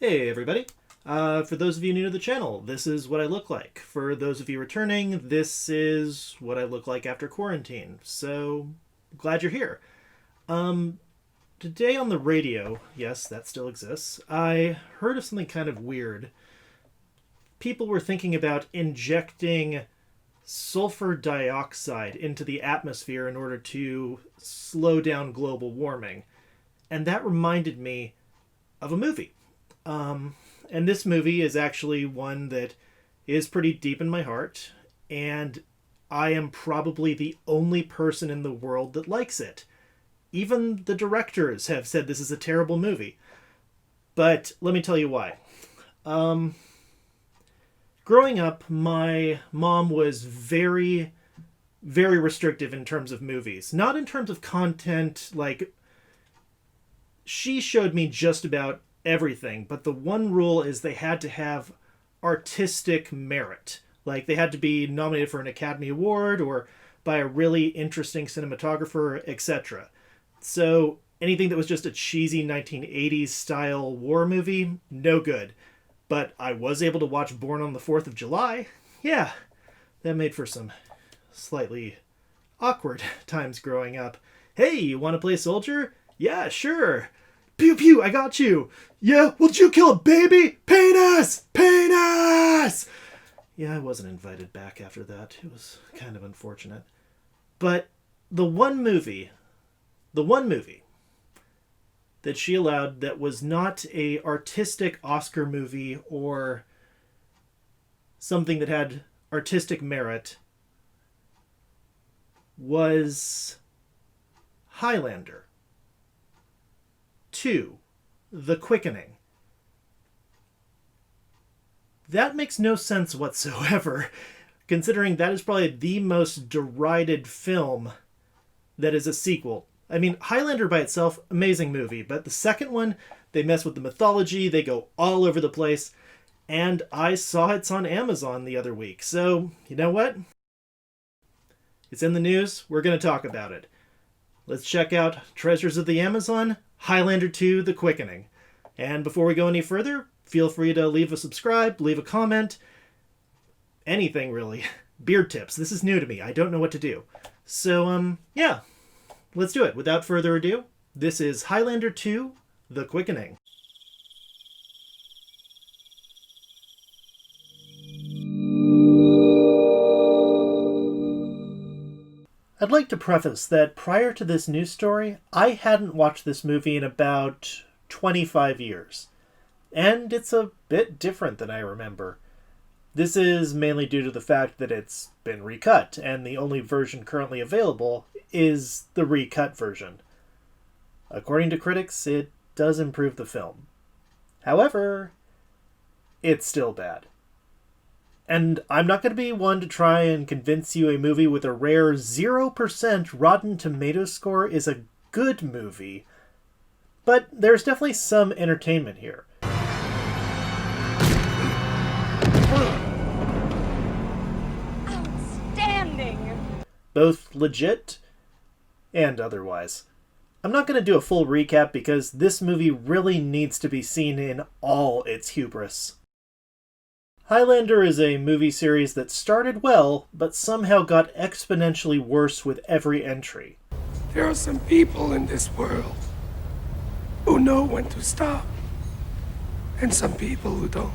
Hey everybody. For those of you new to the channel, this is what I look like. For those of you returning, this is what I look like after quarantine. So, glad you're here. Today on the radio, yes, that still exists, I heard of something kind of weird. People were thinking about injecting sulfur dioxide into the atmosphere in order to slow down global warming. And that reminded me of a movie. And this movie is actually one that is pretty deep in my heart, and I am probably the only person in the world that likes it. Even the directors have said this is a terrible movie. But let me tell you why. Growing up, my mom was very, very restrictive in terms of movies. Not in terms of content, like, she showed me just about everything, but the one rule is they had to have artistic merit. Like, they had to be nominated for an Academy Award or by a really interesting cinematographer, etc. So anything that was just a cheesy 1980s style war movie, no good. But I was able to watch Born on the 4th of July. Yeah, that made for some slightly awkward times growing up. Hey, you want to play soldier? Yeah, sure. Pew pew, I got you. Yeah, would you kill a baby? Penis! Penis! Yeah, I wasn't invited back after that. It was kind of unfortunate. But the one movie that she allowed that was not a artistic Oscar movie or something that had artistic merit was Highlander II, The Quickening. That makes no sense whatsoever, considering that is probably the most derided film that is a sequel. I mean, Highlander by itself, amazing movie, but the second one, they mess with the mythology, they go all over the place, and I saw it's on Amazon the other week, so, you know what? It's in the news, we're going to talk about it. Let's check out Treasures of the Amazon, Highlander II, The Quickening. And before we go any further, feel free to leave a subscribe, leave a comment, anything really. Beard tips, this is new to me, I don't know what to do. So, yeah, let's do it. Without further ado, this is Highlander II, The Quickening. I'd like to preface that prior to this news story, I hadn't watched this movie in about 25 years. And it's a bit different than I remember. This is mainly due to the fact that it's been recut, and the only version currently available is the recut version. According to critics, it does improve the film. However, it's still bad. And I'm not going to be one to try and convince you a movie with a rare 0% Rotten Tomatoes score is a good movie, but there's definitely some entertainment here. Outstanding! Both legit and otherwise. I'm not going to do a full recap because this movie really needs to be seen in all its hubris. Highlander is a movie series that started well, but somehow got exponentially worse with every entry. There are some people in this world who know when to stop, and some people who don't.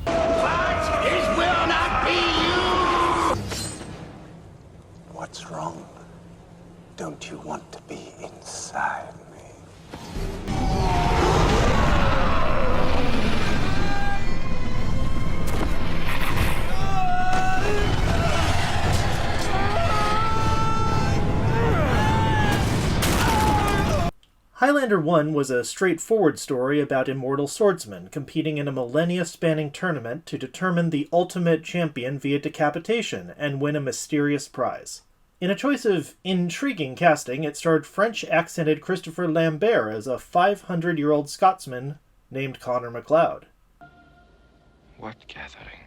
But it will not be you! What's wrong? Don't you want to be inside me? Highlander 1 was a straightforward story about immortal swordsmen competing in a millennia-spanning tournament to determine the ultimate champion via decapitation and win a mysterious prize. In a choice of intriguing casting, it starred French-accented Christopher Lambert as a 500-year-old Scotsman named Connor MacLeod. What gathering?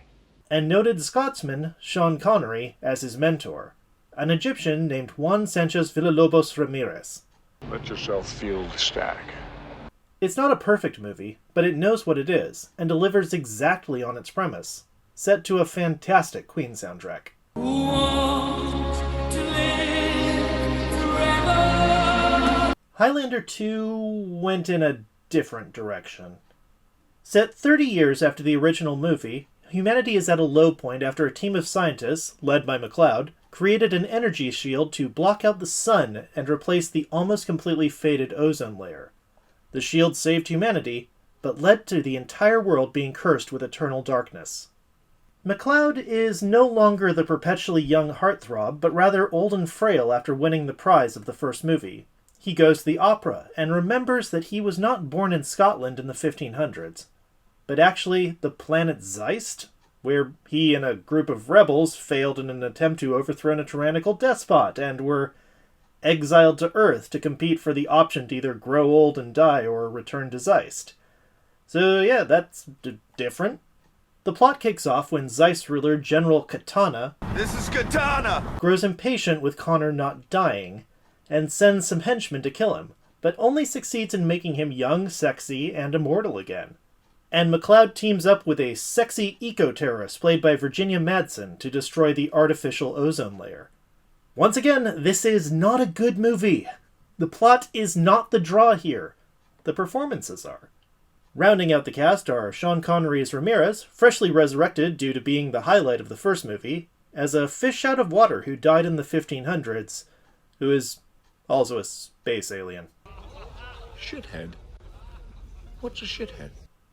And noted Scotsman Sean Connery as his mentor, an Egyptian named Juan Sanchez Villalobos Ramirez. Let yourself feel the stack. It's not a perfect movie, but it knows what it is, and delivers exactly on its premise, set to a fantastic Queen soundtrack. Highlander II went in a different direction. Set 30 years after the original movie, humanity is at a low point after a team of scientists, led by MacLeod, created an energy shield to block out the sun and replace the almost completely faded ozone layer. The shield saved humanity, but led to the entire world being cursed with eternal darkness. MacLeod is no longer the perpetually young heartthrob, but rather old and frail after winning the prize of the first movie. He goes to the opera and remembers that he was not born in Scotland in the 1500s, but actually the planet Zeist, where he and a group of rebels failed in an attempt to overthrow a tyrannical despot and were exiled to Earth to compete for the option to either grow old and die or return to Zeist. So yeah, that's different. The plot kicks off when Zeist ruler General Katana This is Katana! grows impatient with Connor not dying, and sends some henchmen to kill him, but only succeeds in making him young, sexy, and immortal again. And MacLeod teams up with a sexy eco-terrorist played by Virginia Madsen to destroy the artificial ozone layer. Once again, this is not a good movie. The plot is not the draw here. The performances are. Rounding out the cast are Sean Connery as Ramirez, freshly resurrected due to being the highlight of the first movie, as a fish out of water who died in the 1500s, who is also a space alien. Shithead? What's a shithead?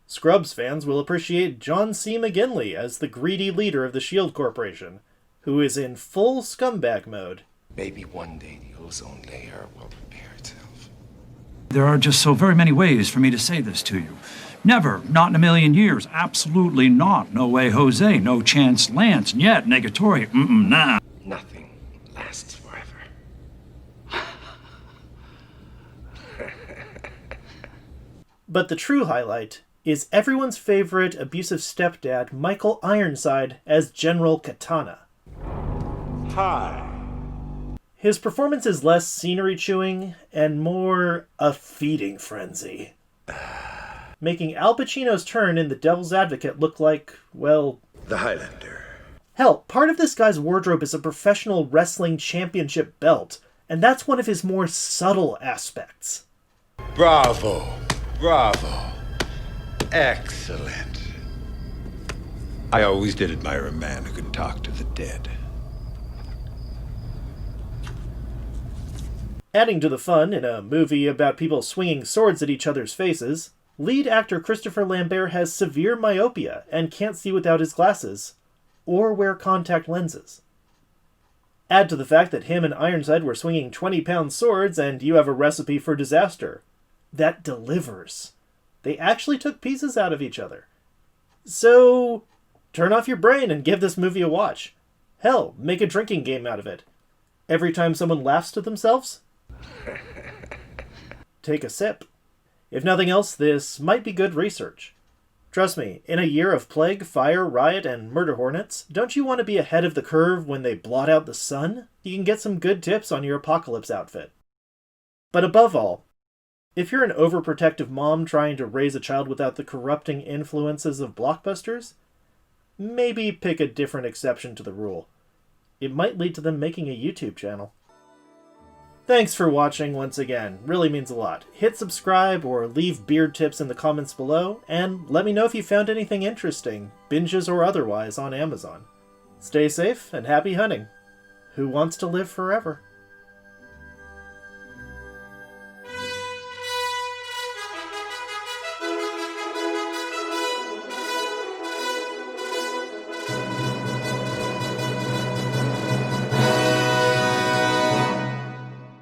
Scrubs fans will appreciate John C. McGinley as the greedy leader of the SHIELD Corporation, who is in full scumbag mode. Maybe one day the ozone layer will repair itself. There are just so very many ways for me to say this to you. Never, not in a million years, absolutely not. No way, Jose, no chance, Lance, and yet, negatory, nah. Nothing lasts forever. But the true highlight is everyone's favorite abusive stepdad, Michael Ironside, as General Katana. Hi. His performance is less scenery-chewing and more a feeding frenzy, making Al Pacino's turn in The Devil's Advocate look like, well... The Highlander. Hell, part of this guy's wardrobe is a professional wrestling championship belt, and that's one of his more subtle aspects. Bravo. Bravo. Excellent. I always did admire a man who could talk to the dead. Adding to the fun in a movie about people swinging swords at each other's faces, lead actor Christopher Lambert has severe myopia and can't see without his glasses, or wear contact lenses. Add to the fact that him and Ironside were swinging 20-pound swords and you have a recipe for disaster. That delivers. They actually took pieces out of each other. So, turn off your brain and give this movie a watch. Hell, make a drinking game out of it. Every time someone laughs to themselves, take a sip. If nothing else, this might be good research. Trust me, in a year of plague, fire, riot, and murder hornets, don't you want to be ahead of the curve when they blot out the sun? You can get some good tips on your apocalypse outfit. But above all, if you're an overprotective mom trying to raise a child without the corrupting influences of blockbusters, maybe pick a different exception to the rule. It might lead to them making a YouTube channel. Thanks for watching once again, really means a lot. Hit subscribe or leave beard tips in the comments below, and let me know if you found anything interesting, binges or otherwise, on Amazon. Stay safe and happy hunting. Who wants to live forever?